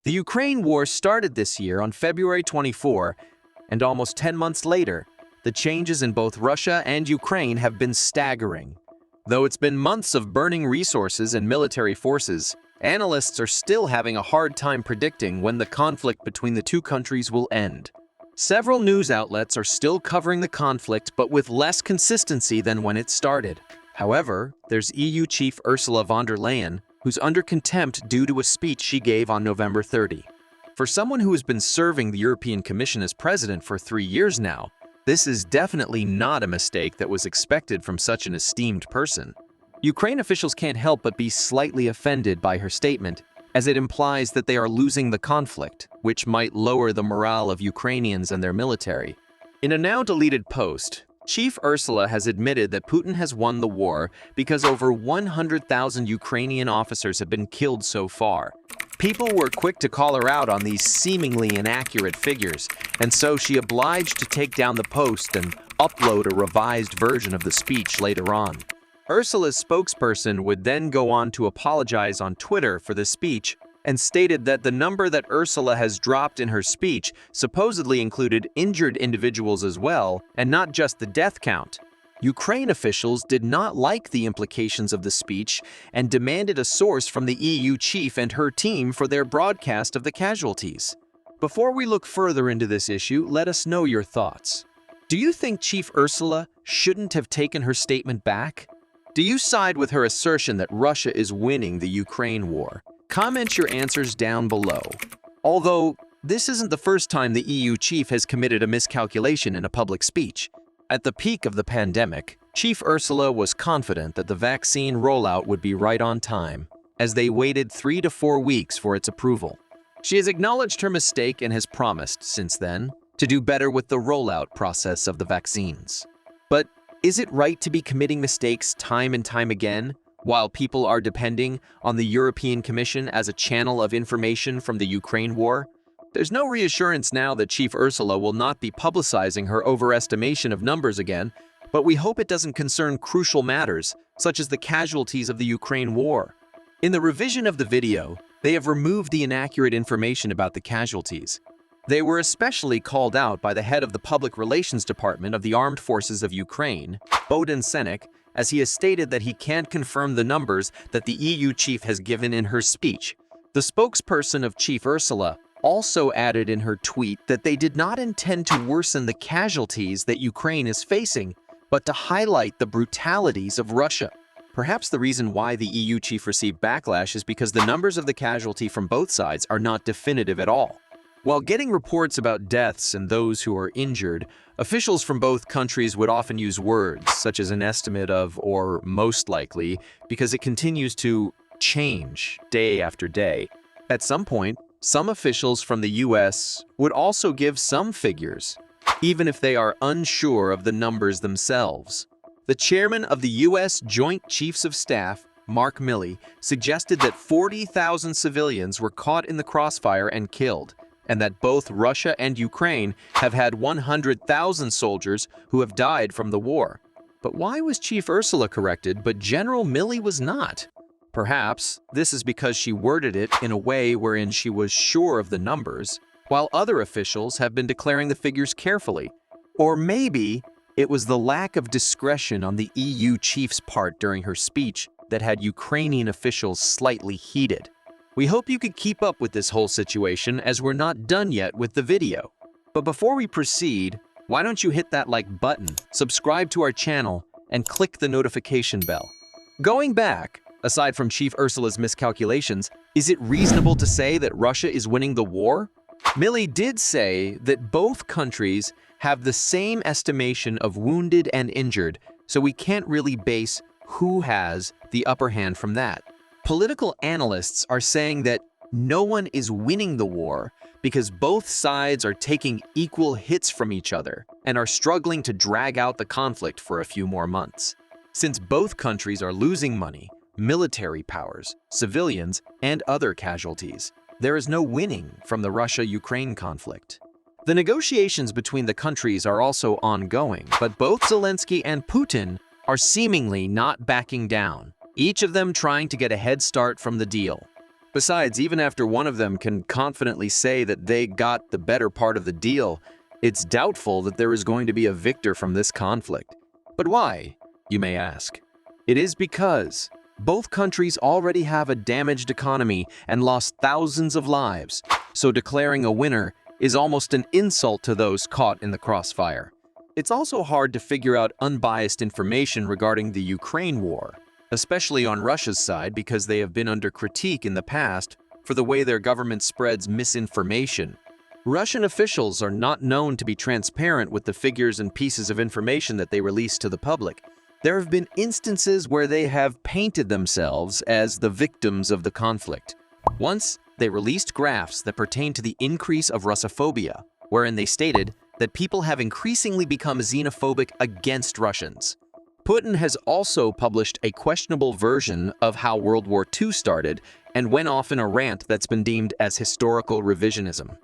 The Ukraine war started this year on February 24, and almost 10 months later, the changes in both Russia and Ukraine have been staggering. Though it's been months of burning resources and military forces, analysts are still having a hard time predicting when the conflict between the two countries will end. Several news outlets are still covering the conflict, but with less consistency than when it started. However, there's EU Chief Ursula von der Leyen, who's under contempt due to a speech she gave on November 30. For someone who has been serving the European Commission as president for 3 years now, this is definitely not a mistake that was expected from such an esteemed person. Ukraine officials can't help but be slightly offended by her statement, as it implies that they are losing the conflict, which might lower the morale of Ukrainians and their military. In a now-deleted post, Chief Ursula has admitted that Putin has won the war because over 100,000 Ukrainian officers have been killed so far. People were quick to call her out on these seemingly inaccurate figures, and so she obliged to take down the post and upload a revised version of the speech later on. Ursula's spokesperson would then go on to apologize on Twitter for the speech and stated that the number that Ursula has dropped in her speech supposedly included injured individuals as well, and not just the death count. Ukraine officials did not like the implications of the speech and demanded a source from the EU chief and her team for their broadcast of the casualties. Before we look further into this issue, let us know your thoughts. Do you think Chief Ursula shouldn't have taken her statement back? Do you side with her assertion that Russia is winning the Ukraine war? Comment your answers down below. Although, this isn't the first time the EU chief has committed a miscalculation in a public speech. At the peak of the pandemic, Chief Ursula was confident that the vaccine rollout would be right on time, as they waited 3 to 4 weeks for its approval. She has acknowledged her mistake and has promised, since then, to do better with the rollout process of the vaccines. But is it right to be committing mistakes time and time again, while people are depending on the European Commission as a channel of information from the Ukraine war? There's no reassurance now that Chief Ursula will not be publicizing her overestimation of numbers again, but we hope it doesn't concern crucial matters, such as the casualties of the Ukraine war. In the revision of the video, they have removed the inaccurate information about the casualties. They were especially called out by the head of the Public Relations Department of the Armed Forces of Ukraine, Bohdan Senek, as he has stated that he can't confirm the numbers that the EU chief has given in her speech. The spokesperson of Chief Ursula also added in her tweet that they did not intend to worsen the casualties that Ukraine is facing, but to highlight the brutalities of Russia. Perhaps the reason why the EU chief received backlash is because the numbers of the casualty from both sides are not definitive at all. While getting reports about deaths and those who are injured, officials from both countries would often use words such as an estimate of or most likely, because it continues to change day after day. At some point, some officials from the US would also give some figures, even if they are unsure of the numbers themselves. The chairman of the US Joint Chiefs of Staff, Mark Milley, suggested that 40,000 civilians were caught in the crossfire and killed, and that both Russia and Ukraine have had 100,000 soldiers who have died from the war. But why was Chief Ursula corrected, but General Milley was not? Perhaps this is because she worded it in a way wherein she was sure of the numbers, while other officials have been declaring the figures carefully. Or maybe it was the lack of discretion on the EU chief's part during her speech that had Ukrainian officials slightly heated. We hope you could keep up with this whole situation, as we're not done yet with the video. But before we proceed, why don't you hit that like button, subscribe to our channel, and click the notification bell. Going back, aside from Chief Ursula's miscalculations, is it reasonable to say that Russia is winning the war? Milley did say that both countries have the same estimation of wounded and injured, so we can't really base who has the upper hand from that. Political analysts are saying that no one is winning the war because both sides are taking equal hits from each other and are struggling to drag out the conflict for a few more months. Since both countries are losing money, military powers, civilians, and other casualties, there is no winning from the Russia-Ukraine conflict. The negotiations between the countries are also ongoing, but both Zelensky and Putin are seemingly not backing down, each of them trying to get a head start from the deal. Besides, even after one of them can confidently say that they got the better part of the deal, it's doubtful that there is going to be a victor from this conflict. But why, you may ask? It is because both countries already have a damaged economy and lost thousands of lives, so declaring a winner is almost an insult to those caught in the crossfire. It's also hard to figure out unbiased information regarding the Ukraine war, especially on Russia's side because they have been under critique in the past for the way their government spreads misinformation. Russian officials are not known to be transparent with the figures and pieces of information that they release to the public. There have been instances where they have painted themselves as the victims of the conflict. Once, they released graphs that pertain to the increase of Russophobia, wherein they stated that people have increasingly become xenophobic against Russians. Putin has also published a questionable version of how World War II started and went off in a rant that's been deemed as historical revisionism.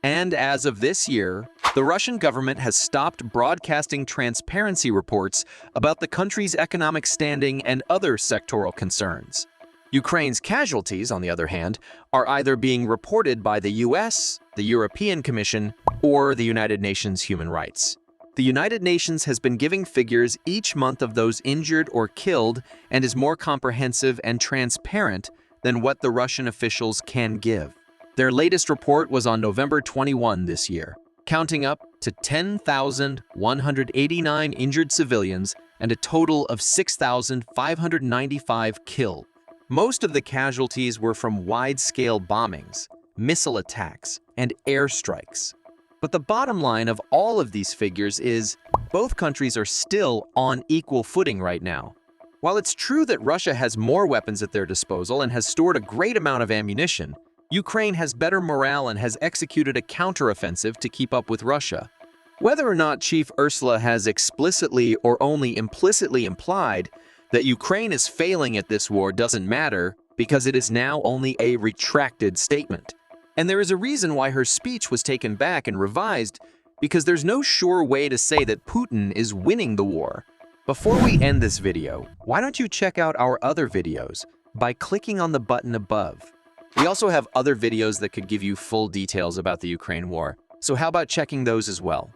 And as of this year, the Russian government has stopped broadcasting transparency reports about the country's economic standing and other sectoral concerns. Ukraine's casualties, on the other hand, are either being reported by the US, the European Commission, or the United Nations Human Rights. The United Nations has been giving figures each month of those injured or killed and is more comprehensive and transparent than what the Russian officials can give. Their latest report was on November 21 this year, counting up to 10,189 injured civilians and a total of 6,595 killed. Most of the casualties were from wide-scale bombings, missile attacks, and airstrikes. But the bottom line of all of these figures is both countries are still on equal footing right now. While it's true that Russia has more weapons at their disposal and has stored a great amount of ammunition, Ukraine has better morale and has executed a counteroffensive to keep up with Russia. Whether or not Chief Ursula has explicitly or only implicitly implied that Ukraine is failing at this war doesn't matter because it is now only a retracted statement. And there is a reason why her speech was taken back and revised because there's no sure way to say that Putin is winning the war. Before we end this video, why don't you check out our other videos by clicking on the button above. We also have other videos that could give you full details about the Ukraine war, so how about checking those as well?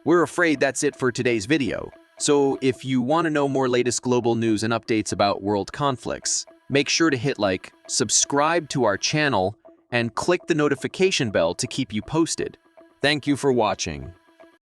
We're afraid that's it for today's video, so if you want to know more latest global news and updates about world conflicts, make sure to hit like, subscribe to our channel, and click the notification bell to keep you posted. Thank you for watching.